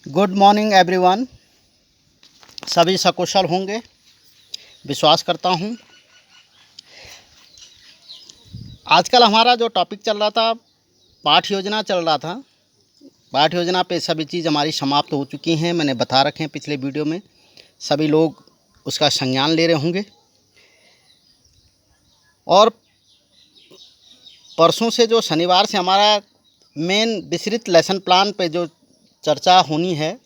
Good morning everyone. सभी सकुशल होंगे विश्वास करता हूँ। आजकल हमारा जो टॉपिक चल रहा था, पाठ योजना चल रहा था। पाठ योजना पे सभी चीज़ हमारी समाप्त हो चुकी हैं। मैंने बता रखे हैं पिछले वीडियो में, सभी लोग उसका संज्ञान ले रहे होंगे। और परसों से जो शनिवार से हमारा मेन विस्तृत लेसन प्लान पे जो चर्चा होनी है,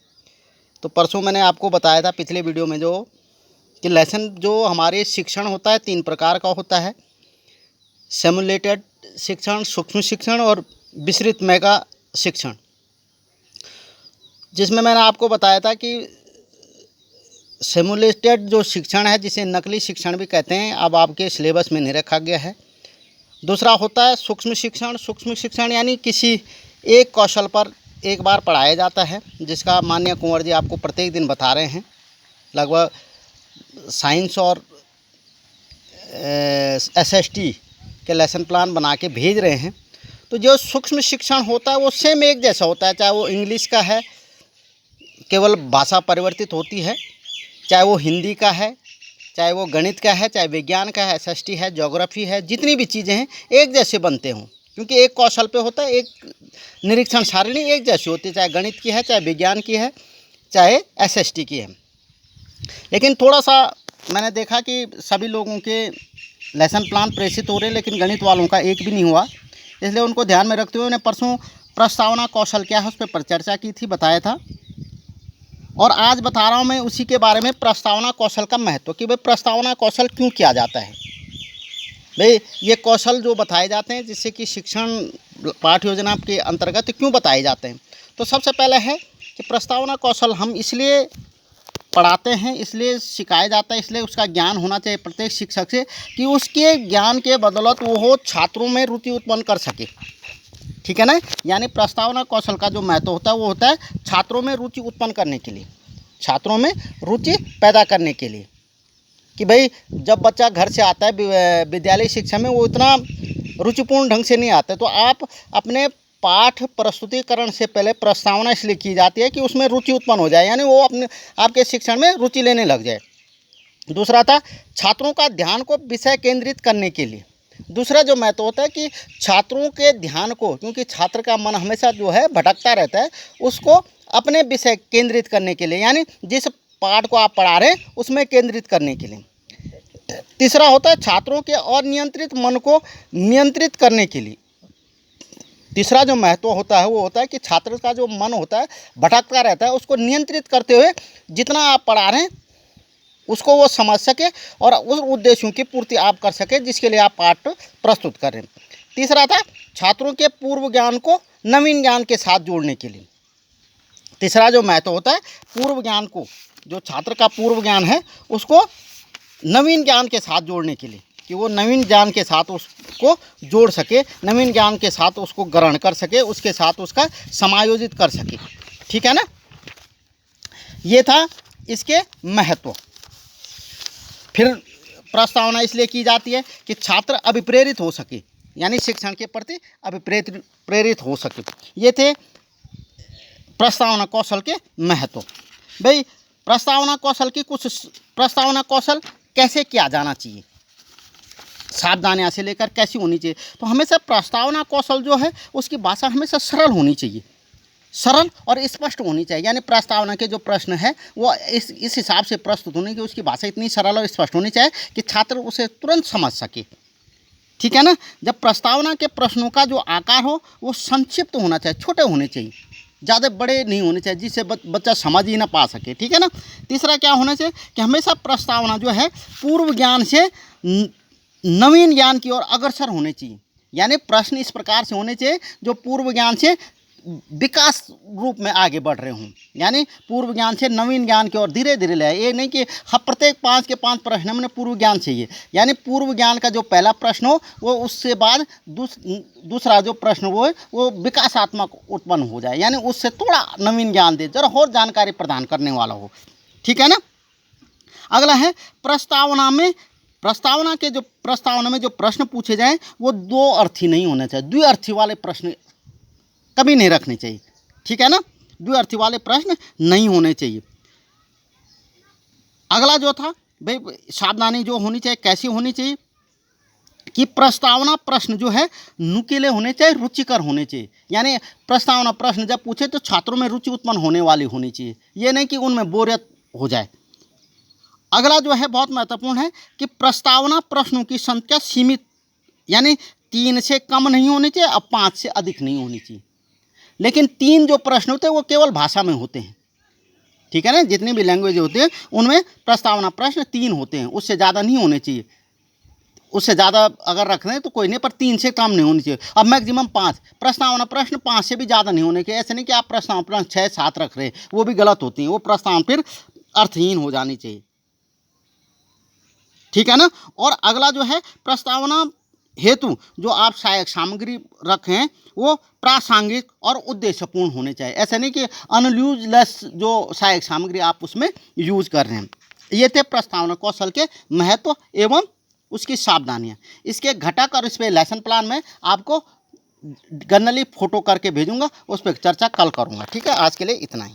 तो परसों मैंने आपको बताया था पिछले वीडियो में जो कि लेसन जो हमारे शिक्षण होता है 3 प्रकार का होता है। सिमुलेटेड शिक्षण, सूक्ष्म शिक्षण और विस्तृत मेगा शिक्षण, जिसमें मैंने आपको बताया था कि सिमुलेटेड जो शिक्षण है, जिसे नकली शिक्षण भी कहते हैं, अब आपके सिलेबस में नहीं रखा गया है। दूसरा होता है सूक्ष्म शिक्षण। सूक्ष्म शिक्षण यानी किसी एक कौशल पर एक बार पढ़ाया जाता है, जिसका माननीय कुंवर जी आपको प्रत्येक दिन बता रहे हैं। लगभग साइंस और एसएसटी के लेसन प्लान बना के भेज रहे हैं। तो जो सूक्ष्म शिक्षण होता है वो सेम एक जैसा होता है, चाहे वो इंग्लिश का है, केवल भाषा परिवर्तित होती है, चाहे वो हिंदी का है, चाहे वो गणित का है, चाहे विज्ञान का है, एसएसटी है, ज्योग्राफी है, जितनी भी चीज़ें हैं एक जैसे बनते हों, क्योंकि एक कौशल पे होता है। एक निरीक्षण सारणी एक जैसी होती है, चाहे गणित की है, चाहे विज्ञान की है, चाहे एसएसटी की है। लेकिन थोड़ा सा मैंने देखा कि सभी लोगों के लेसन प्लान प्रेषित हो रहे हैं, लेकिन गणित वालों का एक भी नहीं हुआ। इसलिए उनको ध्यान में रखते हुए उन्हें परसों प्रस्तावना कौशल क्या है उस पर चर्चा की थी, बताया था। और आज बता रहा हूँ मैं उसी के बारे में, प्रस्तावना कौशल का महत्व, कि भाई प्रस्तावना कौशल क्यों किया जाता है। भाई ये कौशल जो बताए जाते हैं, जिससे कि शिक्षण पाठ योजना के अंतर्गत क्यों बताए जाते हैं, तो सबसे पहले है कि प्रस्तावना कौशल हम इसलिए पढ़ाते हैं, इसलिए सिखाया जाता है, इसलिए उसका ज्ञान होना चाहिए प्रत्येक शिक्षक से, कि उसके ज्ञान के बदौलत वो छात्रों में रुचि उत्पन्न कर सके। ठीक है ना। यानी प्रस्तावना कौशल का जो महत्व होता है वो होता है छात्रों में रुचि उत्पन्न करने के लिए, छात्रों में रुचि पैदा करने के लिए। कि भाई जब बच्चा घर से आता है विद्यालय शिक्षा में, वो इतना रुचिपूर्ण ढंग से नहीं आता, तो आप अपने पाठ प्रस्तुतिकरण से पहले प्रस्तावना इसलिए की जाती है कि उसमें रुचि उत्पन्न हो जाए, यानी वो अपने आपके शिक्षण में रुचि लेने लग जाए। दूसरा था छात्रों का ध्यान को विषय केंद्रित करने के लिए। दूसरा जो महत्व होता है कि छात्रों के ध्यान को, क्योंकि छात्र का मन हमेशा जो है भटकता रहता है, उसको अपने विषय केंद्रित करने के लिए, यानी जिस पाठ को आप पढ़ा रहे हैं उसमें केंद्रित करने के लिए। तीसरा होता है छात्रों के अनियंत्रित मन को नियंत्रित करने के लिए। तीसरा जो महत्व होता है वो होता है कि छात्र का जो मन होता है भटकता रहता है, उसको नियंत्रित करते हुए जितना आप पढ़ा रहे हैं उसको वो समझ सके और उस उद्देश्यों की पूर्ति आप कर सके जिसके लिए आप पाठ प्रस्तुत कर रहे हैं। तीसरा था छात्रों के पूर्व ज्ञान को नवीन ज्ञान के साथ जोड़ने के लिए। तीसरा जो महत्व होता है पूर्व ज्ञान को, जो छात्र का पूर्व ज्ञान है उसको नवीन ज्ञान के साथ जोड़ने के लिए, कि वो नवीन ज्ञान के साथ उसको जोड़ सके, नवीन ज्ञान के साथ उसको ग्रहण कर सके, उसके साथ उसका समायोजित कर सके। ठीक है ना। ये था इसके महत्व। फिर प्रस्तावना इसलिए की जाती है कि छात्र अभिप्रेरित हो सके, यानी शिक्षण के प्रति प्रेरित हो सके। ये थे प्रस्तावना कौशल के महत्व। भाई प्रस्तावना कौशल की कुछ, प्रस्तावना कौशल कैसे किया जाना चाहिए, सावधानियाँ से लेकर कैसी होनी चाहिए, तो हमेशा प्रस्तावना कौशल जो है उसकी भाषा हमेशा सरल होनी चाहिए, सरल और स्पष्ट होनी चाहिए। यानी प्रस्तावना के जो प्रश्न है वो इस हिसाब से प्रस्तुत होने की उसकी भाषा इतनी सरल और स्पष्ट होनी चाहिए कि छात्र उसे तुरंत समझ सके। ठीक है ना। जब प्रस्तावना के प्रश्नों का जो आकार हो वो संक्षिप्त होना चाहिए, छोटे होने चाहिए, ज़्यादा बड़े नहीं होने चाहिए जिससे बच्चा समझ ही ना पा सके। ठीक है ना। तीसरा क्या होना चाहिए कि हमेशा प्रस्तावना जो है पूर्व ज्ञान से नवीन ज्ञान की ओर अग्रसर होने चाहिए। यानी प्रश्न इस प्रकार से होने चाहिए जो पूर्व ज्ञान से विकास रूप में आगे बढ़ रहे हों, यानी पूर्व ज्ञान से नवीन ज्ञान की ओर धीरे धीरे ले आए। ये नहीं कि हाँ प्रत्येक 5 के 5 प्रश्न हमने पूर्व ज्ञान चाहिए, यानी पूर्व ज्ञान का जो पहला प्रश्न हो वो उससे बाद दूसरा जो प्रश्न वो विकासात्मक उत्पन्न हो जाए, यानी उससे थोड़ा नवीन ज्ञान दे, जरा और जानकारी प्रदान करने वाला हो। ठीक है ना। अगला है प्रस्तावना में जो प्रश्न पूछे जाएं वो 2 अर्थी नहीं होने चाहिए, द्विअर्थी वाले प्रश्न कभी नहीं रखने चाहिए। ठीक है ना। द्विअर्थी वाले प्रश्न नहीं होने चाहिए। अगला जो था भाई सावधानी जो होनी चाहिए, कैसी होनी चाहिए कि प्रस्तावना प्रश्न जो है नुकीले होने चाहिए, रुचिकर होने चाहिए। यानी प्रस्तावना प्रश्न जब पूछे तो छात्रों में रुचि उत्पन्न होने वाली होनी चाहिए, ये नहीं कि उनमें बोरियत हो जाए। अगला जो है बहुत महत्वपूर्ण है कि प्रस्तावना प्रश्नों की संख्या सीमित, यानी 3 से कम नहीं होनी चाहिए और 5 से अधिक नहीं होनी चाहिए। लेकिन 3 जो प्रश्न होते हैं वो केवल भाषा में होते हैं, ठीक है ना, जितनी भी लैंग्वेज होती है उनमें प्रस्तावना प्रश्न 3 होते हैं, उससे ज़्यादा नहीं होने चाहिए। उससे ज़्यादा अगर रख दें तो कोई नहीं, पर 3 से कम नहीं होनी चाहिए। अब मैक्सिमम 5 प्रस्तावना प्रश्न, 5 से भी ज़्यादा नहीं होने चाहिए। ऐसे नहीं कि आप प्रस्तावना प्रश्न 6-7 रख रहे हैं, वो भी गलत होती हैं, वो प्रस्तावना फिर अर्थहीन हो जानी चाहिए, ठीक है ना। और अगला जो है प्रस्तावना हेतु जो आप सहायक सामग्री रखें वो प्रासंगिक और उद्देश्यपूर्ण होने चाहिए। ऐसा नहीं कि अनयूजलेस जो सहायक सामग्री आप उसमें यूज कर रहे हैं। ये थे प्रस्तावना कौशल के महत्व एवं उसकी सावधानियाँ। इसके घटक और इस पर लेसन प्लान में आपको जनरली फोटो करके भेजूंगा, उस पर चर्चा कल करूंगा, ठीक है। आज के लिए इतना ही।